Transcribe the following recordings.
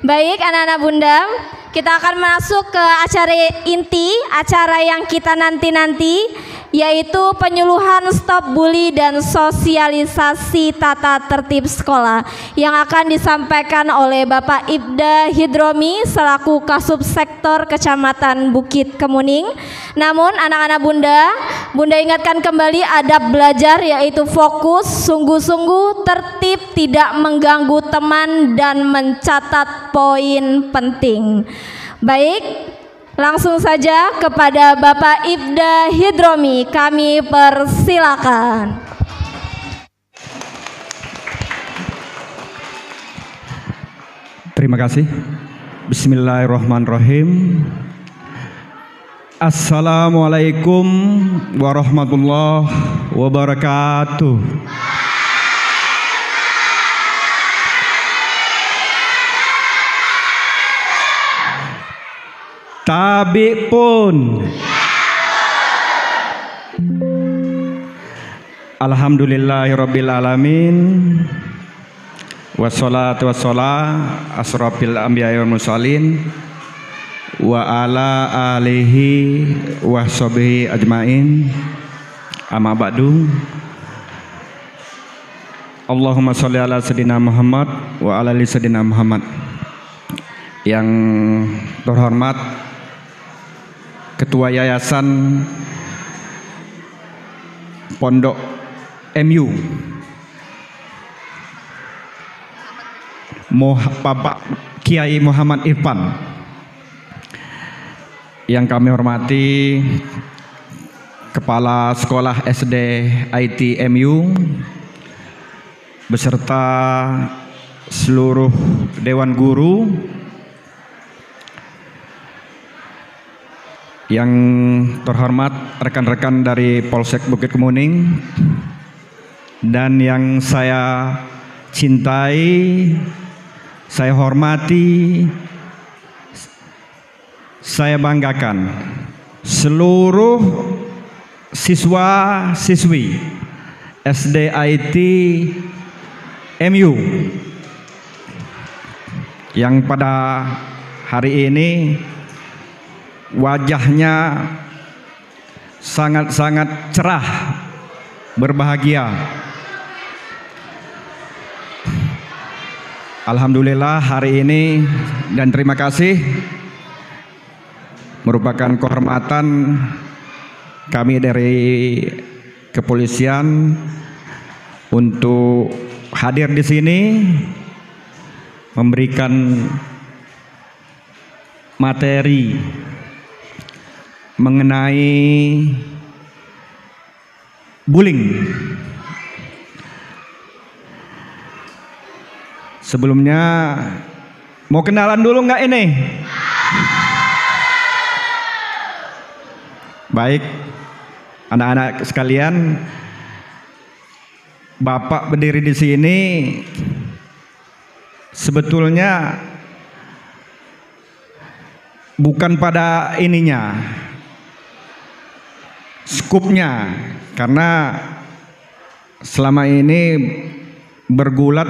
Baik anak-anak Bunda, kita akan masuk ke acara inti, acara yang kita nanti-nanti, yaitu penyuluhan stop bully dan sosialisasi tata tertib sekolah yang akan disampaikan oleh Bapak Ibda Hidromi selaku Kasubsektor Kecamatan Bukit Kemuning. Namun anak-anak Bunda ingatkan kembali adab belajar, yaitu fokus, sungguh-sungguh, tertib, tidak mengganggu teman dan mencatat poin penting. Baik, langsung saja kepada Bapak Ibda Hidromi kami persilakan. Terima kasih. Bismillahirrahmanirrahim. Assalamualaikum warahmatullahi wabarakatuh. Tabi pun. Alhamdulillahirabbil alamin. Wassalatu wassalam asrofil anbiya'i wal mursalin wa ala alihi wa sahbihi ajmain. Amma ba'du. Allahumma sholli ala sayyidina Muhammad wa ala ali sayyidina Muhammad. Yang terhormat Ketua Yayasan Pondok MU Bapak Kiai Muhammad Irfan, yang kami hormati Kepala Sekolah SD IT MU beserta seluruh Dewan Guru, yang terhormat rekan-rekan dari Polsek Bukit Kemuning, dan yang saya cintai, saya hormati, saya banggakan seluruh siswa-siswi SD IT MU yang pada hari ini wajahnya sangat-sangat cerah, berbahagia. Alhamdulillah hari ini, dan terima kasih, merupakan kehormatan kami dari kepolisian untuk hadir di sini memberikan materi mengenai bullying. Sebelumnya mau kenalan dulu nggak ini? Baik, anak-anak sekalian, Bapak berdiri di sini sebetulnya bukan pada ininya, skupnya, karena selama ini bergulat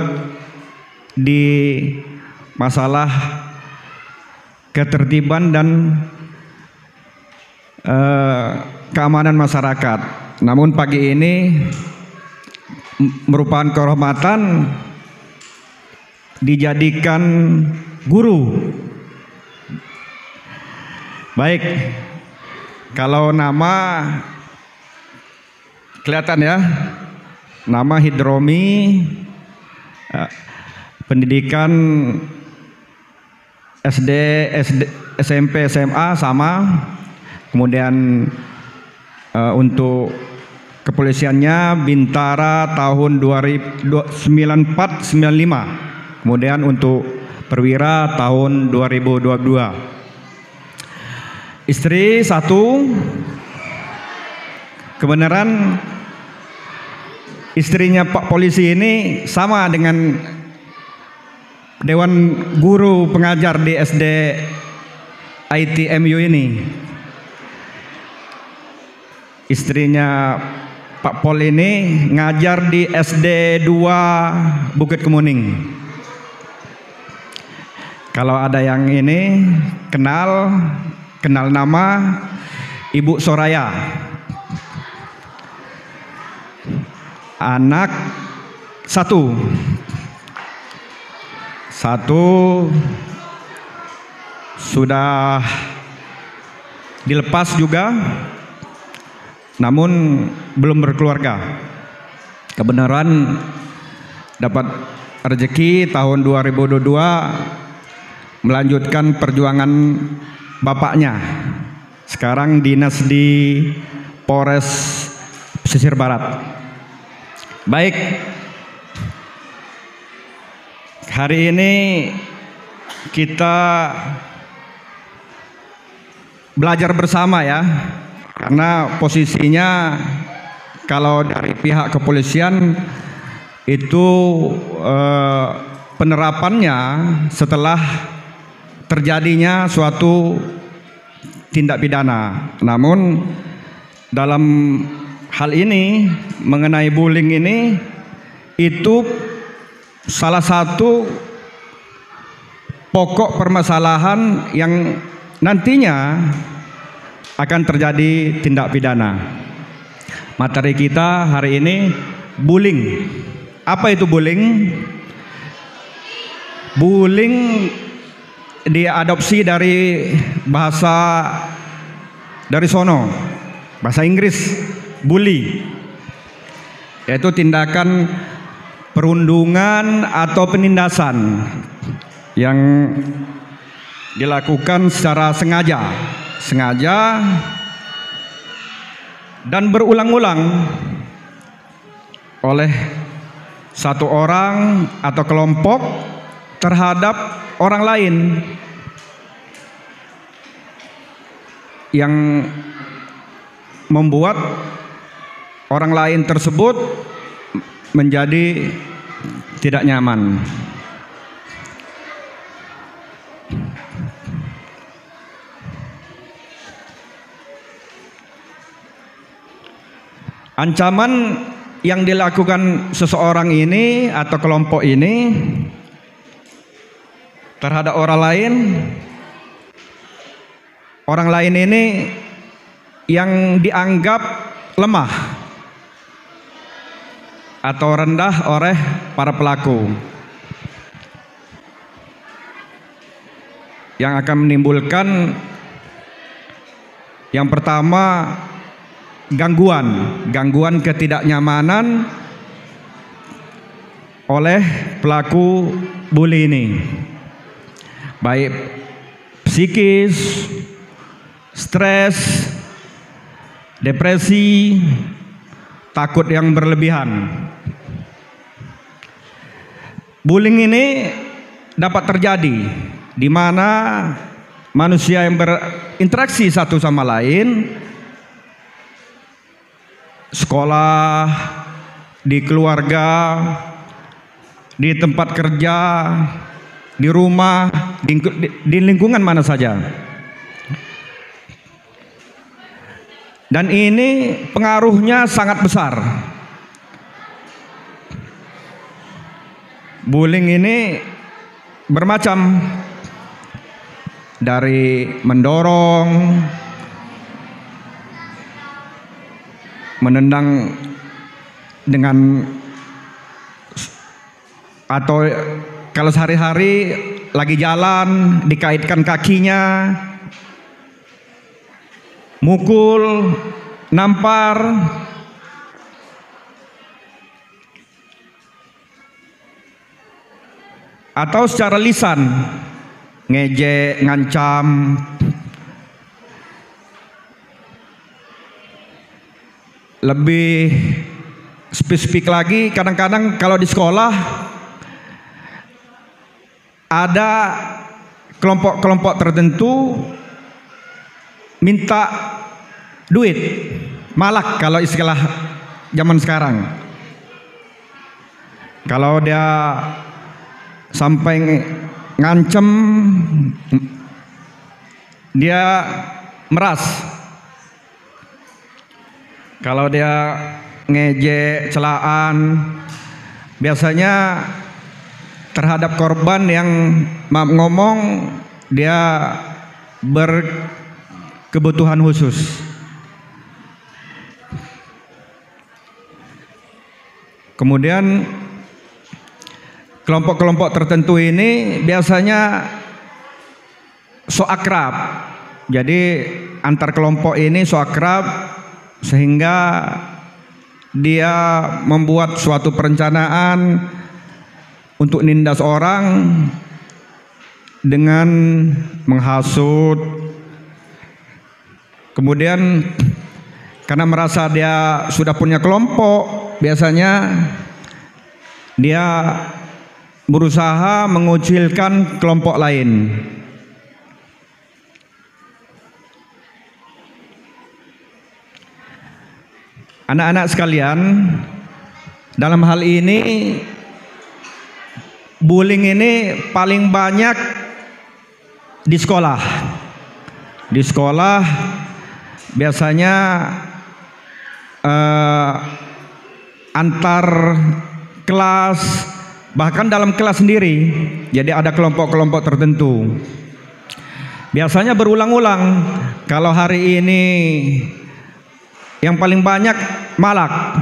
di masalah ketertiban dan keamanan masyarakat. Namun pagi ini merupakan kehormatan dijadikan guru. Baik, kalau nama kelihatan ya, nama Hidromi, pendidikan SD, SMP, SMA sama. Kemudian untuk kepolisiannya Bintara tahun 94-95. Kemudian untuk perwira tahun 2022. Istri satu. Kebenaran istrinya Pak Polisi ini sama dengan Dewan Guru Pengajar di SD ITMU ini. Istrinya Pak Pol ini ngajar di SD 2 Bukit Kemuning. Kalau ada yang ini kenal nama Ibu Soraya. Anak satu sudah dilepas juga, namun belum berkeluarga. Kebenaran dapat rezeki tahun 2022 melanjutkan perjuangan bapaknya. Sekarang dinas di Polres Pesisir Barat. Baik, hari ini kita belajar bersama ya, karena posisinya kalau dari pihak kepolisian itu penerapannya setelah terjadinya suatu tindak pidana. Namun dalam hal ini mengenai bullying ini, itu salah satu pokok permasalahan yang nantinya akan terjadi tindak pidana. Materi kita hari ini bullying. Apa itu bullying? Bullying diadopsi dari bahasa Inggris, bully, yaitu tindakan perundungan atau penindasan yang dilakukan secara sengaja dan berulang-ulang oleh satu orang atau kelompok terhadap orang lain yang membuat orang lain tersebut menjadi tidak nyaman. Ancaman yang dilakukan seseorang ini atau kelompok ini terhadap orang lain ini yang dianggap lemah atau rendah oleh para pelaku, yang akan menimbulkan yang pertama gangguan ketidaknyamanan oleh pelaku bully ini, baik psikis, stres, depresi, takut yang berlebihan. Bullying ini dapat terjadi di mana manusia yang berinteraksi satu sama lain, sekolah, di keluarga, di tempat kerja, di rumah, di lingkungan mana saja. Dan ini pengaruhnya sangat besar. Bullying ini bermacam, dari mendorong, menendang dengan, atau kalau sehari-hari lagi jalan dikaitkan kakinya, mukul, nampar, atau secara lisan, ngejek, ngancam. Lebih spesifik lagi, kadang-kadang kalau di sekolah ada kelompok-kelompok tertentu minta duit, malak kalau istilah zaman sekarang. Kalau dia sampai ngancem, dia meras. Kalau dia ngejek, celaan, biasanya terhadap korban yang maaf ngomong dia berkebutuhan khusus. Kemudian kelompok-kelompok tertentu ini biasanya so akrab. Jadi antar kelompok ini so akrab sehingga dia membuat suatu perencanaan untuk nindas orang dengan menghasut. Kemudian karena merasa dia sudah punya kelompok, biasanya dia berusaha mengucilkan kelompok lain. Anak-anak sekalian, dalam hal ini bullying ini paling banyak di sekolah. Di sekolah biasanya antar kelas, bahkan dalam kelas sendiri. Jadi ada kelompok-kelompok tertentu. Biasanya berulang-ulang. Kalau hari ini yang paling banyak malak,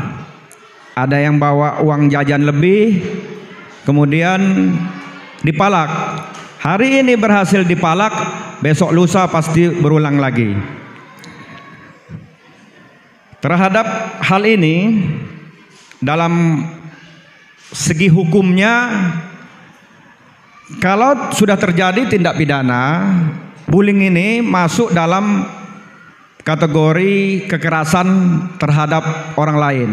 ada yang bawa uang jajan lebih, kemudian dipalak. Hari ini berhasil dipalak, besok lusa pasti berulang lagi. Terhadap hal ini, dalam segi hukumnya, kalau sudah terjadi tindak pidana, bullying ini masuk dalam kategori kekerasan terhadap orang lain.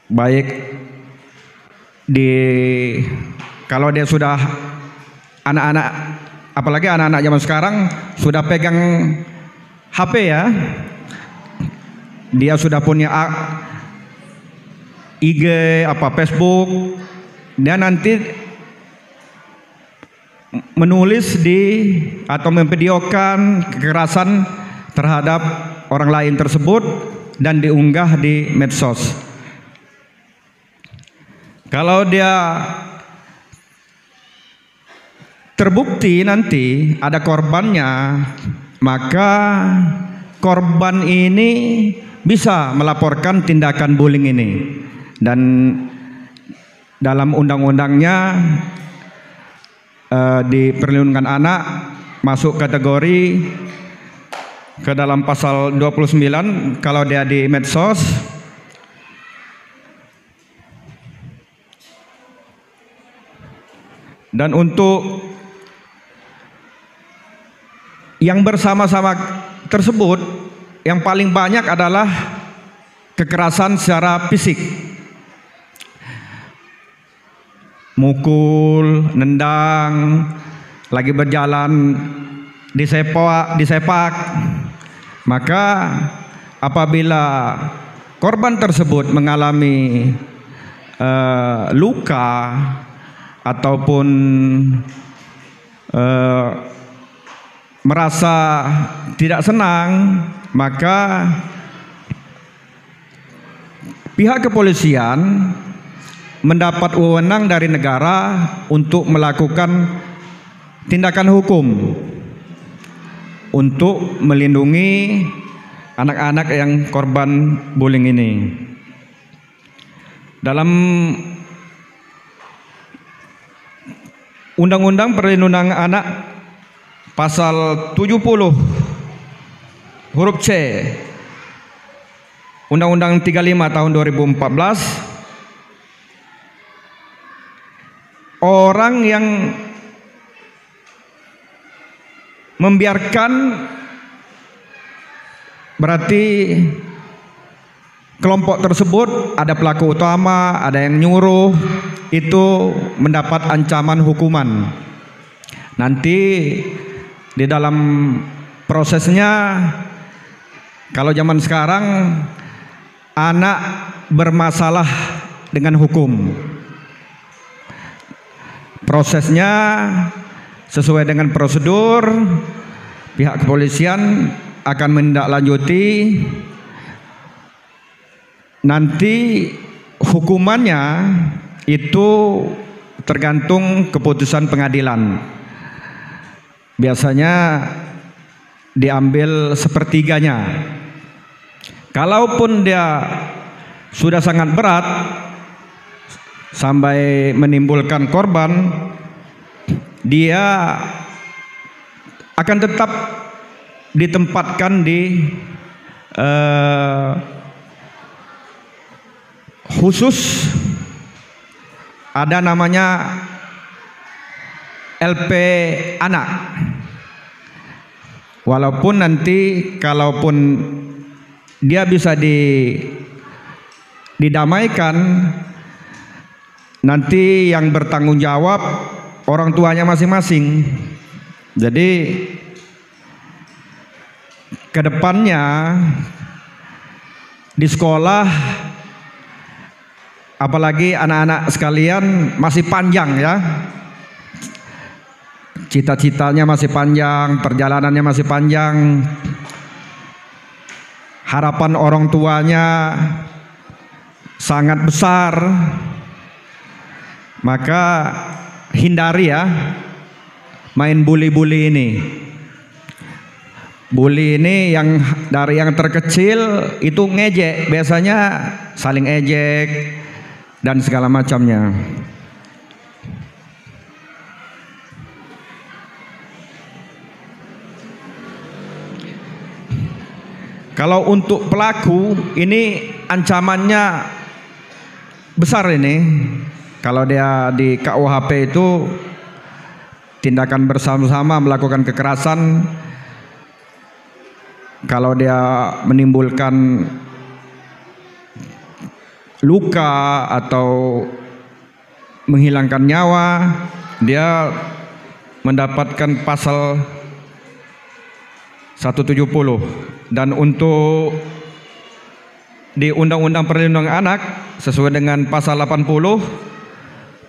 Baik kalau dia sudah anak-anak, apalagi anak-anak zaman sekarang sudah pegang HP ya, dia sudah punya IG, Facebook, dia nanti menulis atau memvideokan kekerasan terhadap orang lain tersebut dan diunggah di medsos. Kalau dia terbukti nanti ada korbannya, maka korban ini bisa melaporkan tindakan bullying ini, dan dalam undang-undangnya di perlindungan anak masuk kategori ke dalam pasal 29 kalau dia di medsos. Dan untuk yang bersama-sama tersebut, yang paling banyak adalah kekerasan secara fisik. Mukul, nendang, lagi berjalan disepak. Maka apabila korban tersebut mengalami luka ataupun merasa tidak senang, maka pihak kepolisian mendapat wewenang dari negara untuk melakukan tindakan hukum untuk melindungi anak-anak yang korban bullying ini. Dalam Undang-Undang Perlindungan Anak pasal 70 huruf C Undang-Undang 35 tahun 2014, orang yang membiarkan berarti kelompok tersebut ada pelaku utama, ada yang nyuruh, itu mendapat ancaman hukuman. Nanti di dalam prosesnya, kalau zaman sekarang anak bermasalah dengan hukum, prosesnya sesuai dengan prosedur, pihak kepolisian akan menindaklanjuti. Nanti hukumannya itu tergantung keputusan pengadilan. Biasanya diambil sepertiganya. Kalaupun dia sudah sangat berat sampai menimbulkan korban, dia akan tetap ditempatkan di khusus, ada namanya LP anak. Walaupun nanti kalaupun dia bisa didamaikan, nanti yang bertanggung jawab orang tuanya masing-masing. Jadi kedepannya di sekolah, apalagi anak-anak sekalian, masih panjang ya, cita-citanya masih panjang, perjalanannya masih panjang, harapan orang tuanya sangat besar. Maka hindari ya main bully-bully ini. Bully ini yang dari yang terkecil itu ngejek, biasanya saling ejek dan segala macamnya. Kalau untuk pelaku ini ancamannya besar ini. Kalau dia di KUHP itu tindakan bersama-sama melakukan kekerasan, kalau dia menimbulkan luka atau menghilangkan nyawa, dia mendapatkan pasal 170. Dan untuk di Undang-Undang Perlindungan Anak sesuai dengan pasal 80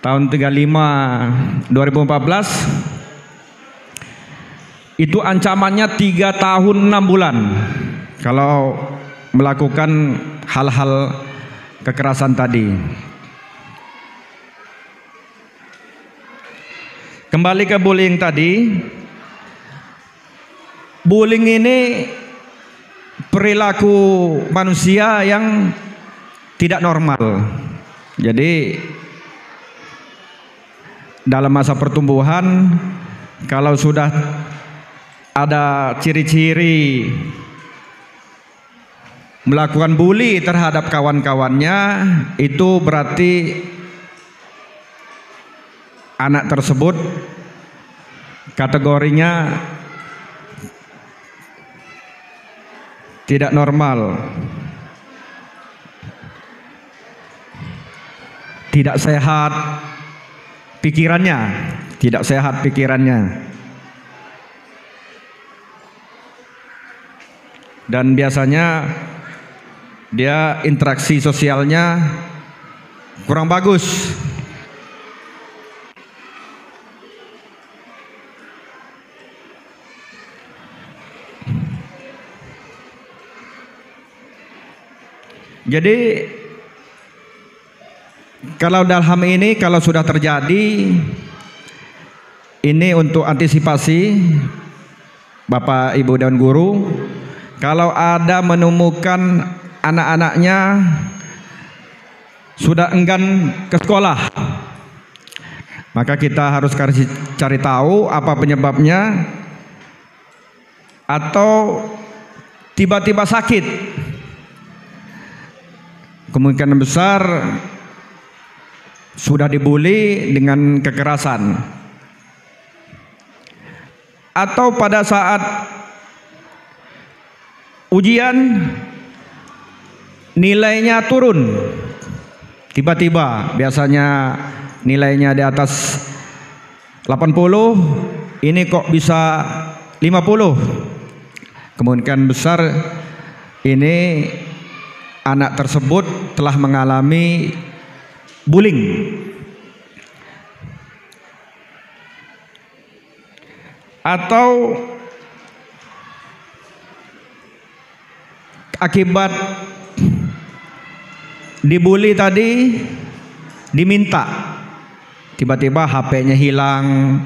tahun 35 2014, itu ancamannya 3 tahun 6 bulan kalau melakukan hal-hal kekerasan tadi. Kembali ke bullying tadi. Bullying ini perilaku manusia yang tidak normal. Jadi dalam masa pertumbuhan, kalau sudah ada ciri-ciri melakukan bully terhadap kawan-kawannya, itu berarti anak tersebut kategorinya tidak normal, tidak sehat pikirannya, tidak sehat pikirannya. Dan biasanya dia interaksi sosialnya kurang bagus. Jadi kalau dalam ini, kalau sudah terjadi, ini untuk antisipasi Bapak, Ibu, dan guru, kalau ada menemukan anak-anaknya sudah enggan ke sekolah, maka kita harus cari tahu apa penyebabnya, atau tiba-tiba sakit, kemungkinan besar sudah dibully dengan kekerasan. Atau pada saat ujian nilainya turun tiba-tiba, biasanya nilainya di atas 80, ini kok bisa 50. Kemungkinan besar ini anak tersebut telah mengalami bullying. Atau akibat dibully tadi diminta, tiba-tiba HP-nya hilang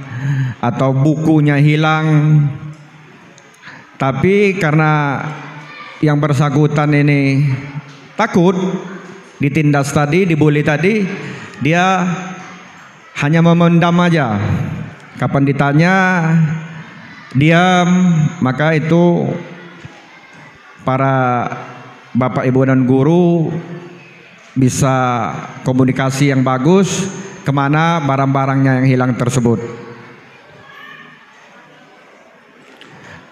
atau bukunya hilang, tapi karena yang bersangkutan ini takut ditindas tadi, dibully tadi, dia hanya memendam aja. Kapan ditanya diam. Maka itu para bapak ibu dan guru bisa komunikasi yang bagus kemana barang-barangnya yang hilang tersebut.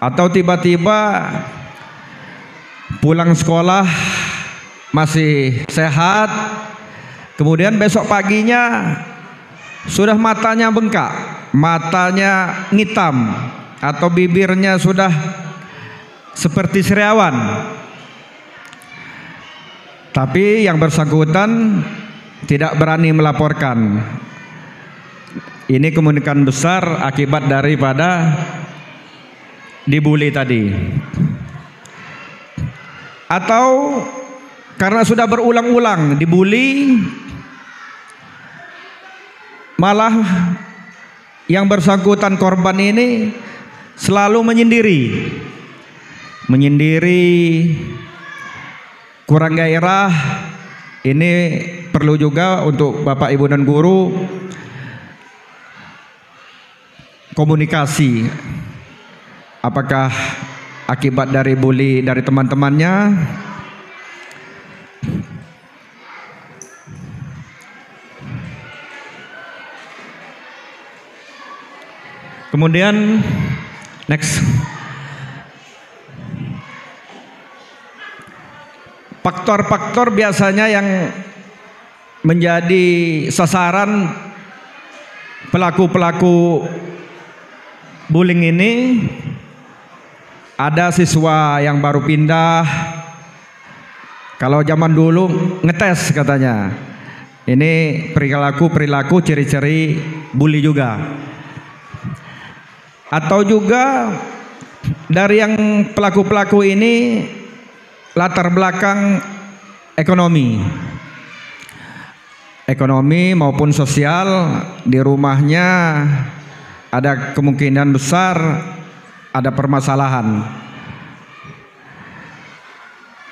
Atau tiba-tiba pulang sekolah masih sehat, kemudian besok paginya sudah matanya bengkak, matanya ngitam, atau bibirnya sudah seperti sariawan. Tapi yang bersangkutan tidak berani melaporkan. Ini kemungkinan besar akibat daripada dibully tadi. Atau karena sudah berulang-ulang dibully, malah yang bersangkutan korban ini selalu menyendiri, kurang gairah. Ini perlu juga untuk bapak ibu dan guru komunikasi, apakah akibat dari bully dari teman-temannya kemudian next. Faktor-faktor biasanya yang menjadi sasaran pelaku-pelaku bullying ini, ada siswa yang baru pindah. Kalau zaman dulu ngetes katanya, ini perilaku ciri-ciri bully juga. Atau juga dari yang pelaku-pelaku ini latar belakang ekonomi maupun sosial, di rumahnya ada kemungkinan besar ada permasalahan.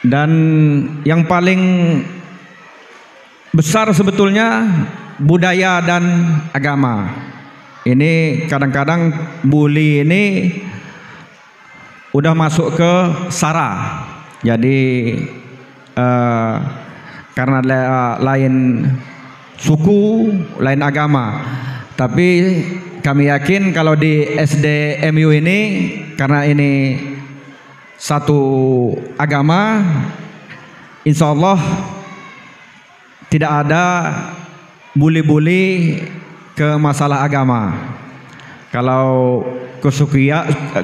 Dan yang paling besar sebetulnya budaya dan agama. Ini kadang-kadang bully ini udah masuk ke SARA. Jadi karena lain suku, lain agama. Tapi kami yakin kalau di SDMU ini, karena ini satu agama, insya Allah tidak ada bully-bully ke masalah agama. Kalau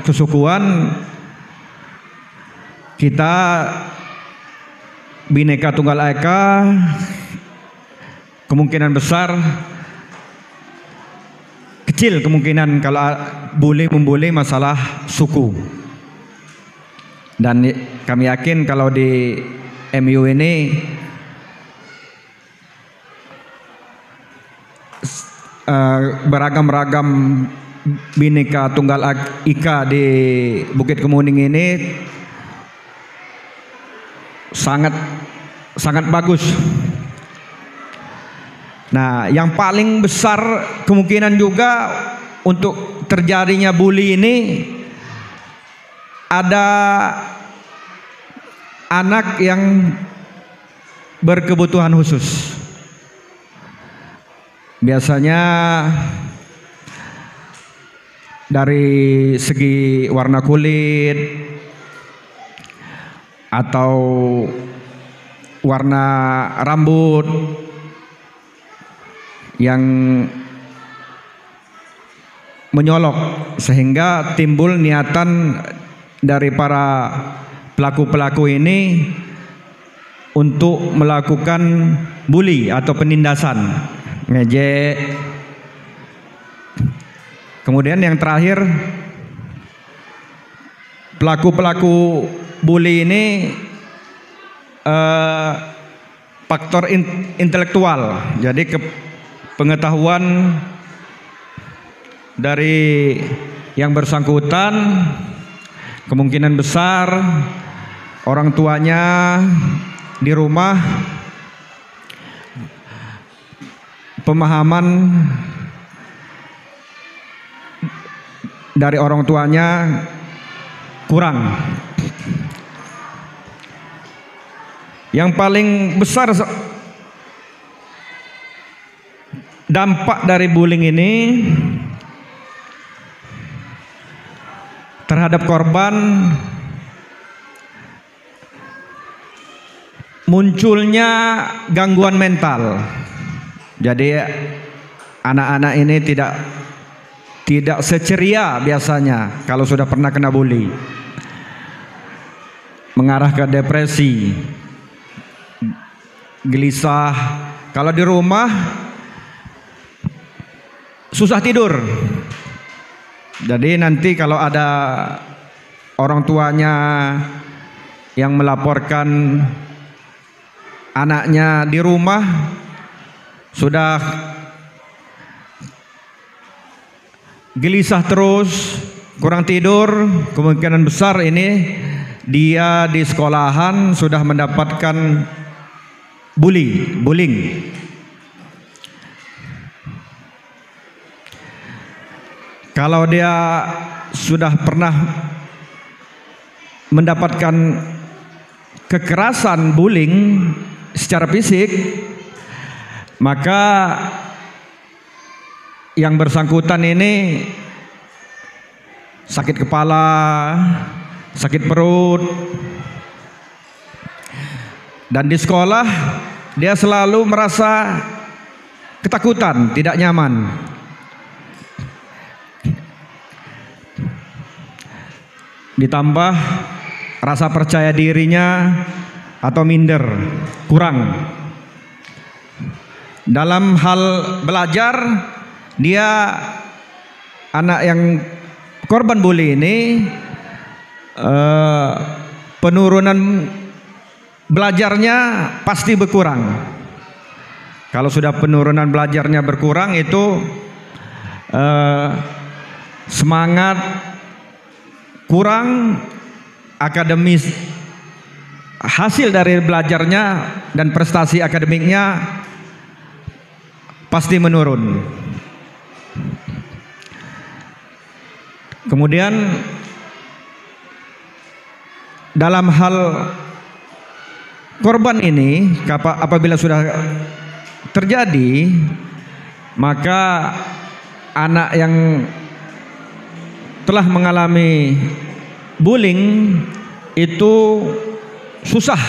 kesukuan, kita Bhinneka Tunggal Ika, kemungkinan besar kecil kemungkinan kalau membuli masalah suku. Dan kami yakin kalau di MU ini beragam-ragam Bhinneka Tunggal Ika di Bukit Kemuning ini sangat bagus. Nah, yang paling besar kemungkinan juga untuk terjadinya bully ini ada anak yang berkebutuhan khusus. Biasanya dari segi warna kulit atau warna rambut yang menyolok, sehingga timbul niatan dari para pelaku-pelaku ini untuk melakukan bully atau penindasan, ngejek. Kemudian yang terakhir, pelaku-pelaku bully ini faktor intelektual. Jadi pengetahuan dari yang bersangkutan kemungkinan besar orang tuanya di rumah pemahaman dari orang tuanya kurang. Yang paling besar dampak dari bullying ini terhadap korban munculnya gangguan mental. Jadi anak-anak ini tidak seceria biasanya kalau sudah pernah kena bully, mengarah ke depresi, gelisah. Kalau di rumah susah tidur. Jadi nanti kalau ada orang tuanya yang melaporkan anaknya di rumah sudah gelisah terus, kurang tidur, kemungkinan besar ini dia di sekolahan sudah mendapatkan bullying. Kalau dia sudah pernah mendapatkan kekerasan bullying secara fisik, maka yang bersangkutan ini sakit kepala, sakit perut, dan di sekolah dia selalu merasa ketakutan, tidak nyaman. Ditambah rasa percaya dirinya atau minder, kurang. Dalam hal belajar, dia anak yang korban bully ini penurunan belajarnya pasti berkurang. Kalau sudah penurunan belajarnya berkurang itu semangat kurang, akademis, hasil dari belajarnya dan prestasi akademiknya pasti menurun. Kemudian dalam hal korban ini, apabila sudah terjadi, maka anak yang telah mengalami bullying itu susah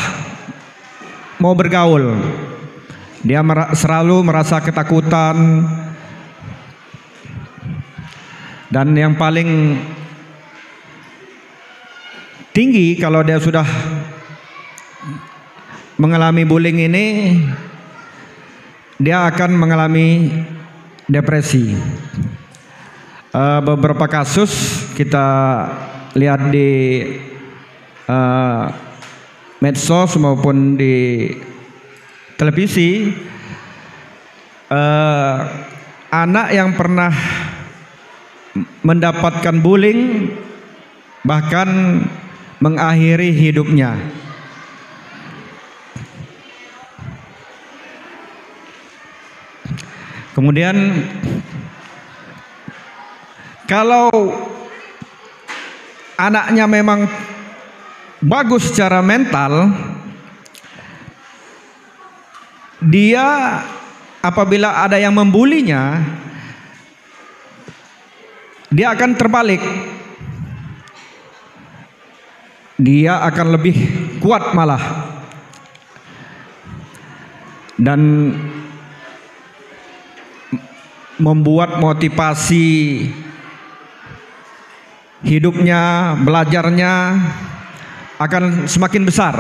mau bergaul. Dia selalu merasa ketakutan, dan yang paling tinggi kalau dia sudah mengalami bullying ini, dia akan mengalami depresi. Beberapa kasus kita lihat di medsos maupun di televisi, anak yang pernah mendapatkan bullying bahkan mengakhiri hidupnya. Kemudian kalau anaknya memang bagus secara mental, dia apabila ada yang membulinya, dia akan terbalik. Dia akan lebih kuat malah, dan membuat motivasi hidupnya, belajarnya akan semakin besar.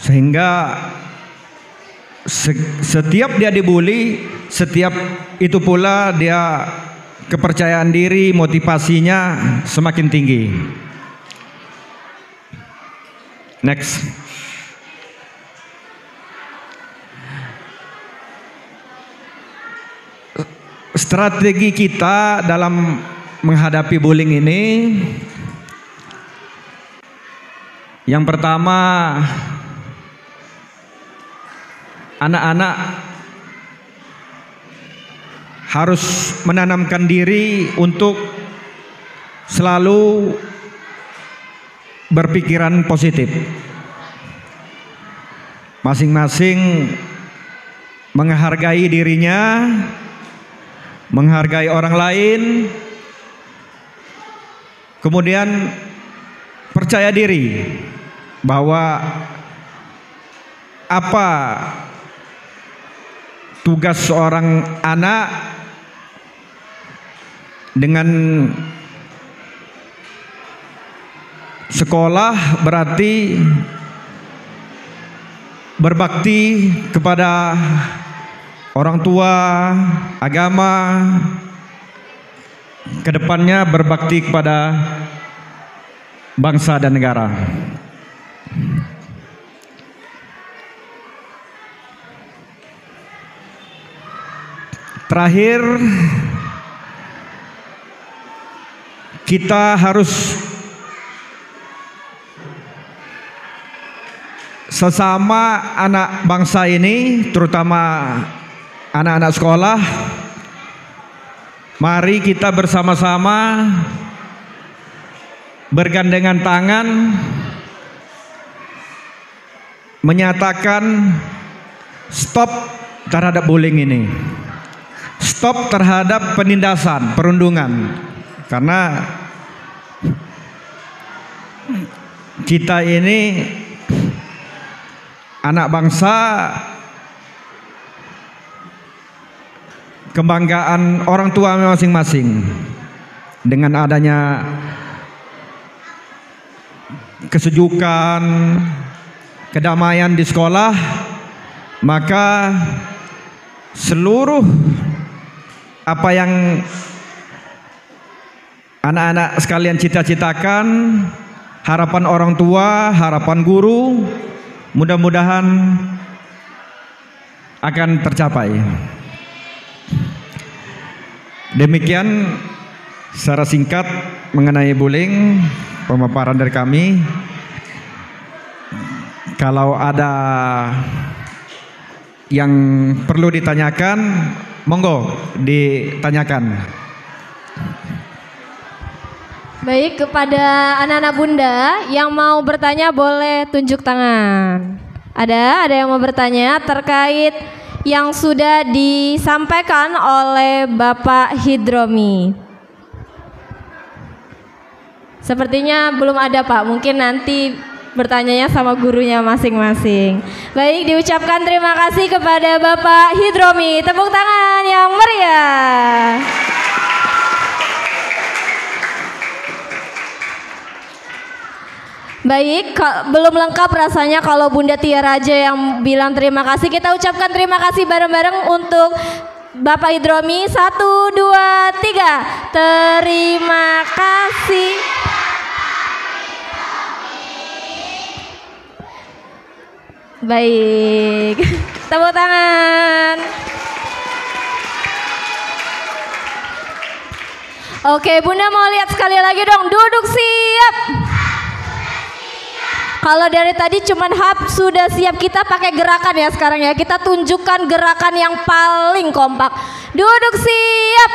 Sehingga setiap dia dibully, setiap itu pula dia kepercayaan diri, motivasinya semakin tinggi. Next. Strategi kita dalam menghadapi bullying ini, yang pertama, anak-anak harus menanamkan diri untuk selalu berpikiran positif. Masing-masing menghargai dirinya, menghargai orang lain, kemudian percaya diri bahwa apa tugas seorang anak dengan sekolah berarti berbakti kepada orang tua, agama, kedepannya berbakti kepada bangsa dan negara. Terakhir, kita harus sesama anak bangsa ini, terutama anak-anak sekolah, mari kita bersama-sama bergandengan tangan menyatakan stop terhadap bullying ini, stop terhadap penindasan, perundungan, karena kita ini anak bangsa, kebanggaan orang tua masing-masing. Dengan adanya kesejukan, kedamaian di sekolah, maka seluruh apa yang anak-anak sekalian cita-citakan, harapan orang tua, harapan guru, mudah-mudahan akan tercapai. Demikian secara singkat mengenai bullying, pemaparan dari kami. Kalau ada yang perlu ditanyakan, monggo ditanyakan. Baik, kepada anak-anak bunda yang mau bertanya boleh tunjuk tangan. Ada yang mau bertanya terkait yang sudah disampaikan oleh Bapak Hidromi? Sepertinya belum ada Pak, mungkin nanti bertanyanya sama gurunya masing-masing. Baik, diucapkan terima kasih kepada Bapak Hidromi. Tepuk tangan yang meriah. Baik, belum lengkap rasanya kalau Bunda Tia Raja yang bilang terima kasih. Kita ucapkan terima kasih bareng-bareng untuk Bapak Hidromi. 1, 2, 3. Terima kasih. Baik, tepuk tangan. Oke, Bunda mau lihat sekali lagi dong. Duduk siap. Kalau dari tadi cuman hap sudah siap, kita pakai gerakan ya sekarang ya. Kita tunjukkan gerakan yang paling kompak. Duduk siap.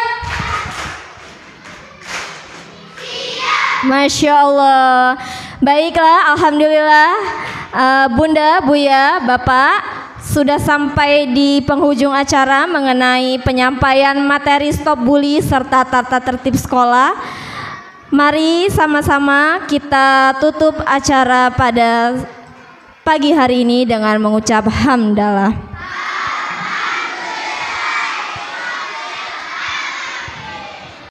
Masya Allah. Baiklah, alhamdulillah. Bunda, Buya, Bapak sudah sampai di penghujung acara mengenai penyampaian materi stop bully serta tata tertib sekolah. Mari sama-sama kita tutup acara pada pagi hari ini dengan mengucap hamdalah.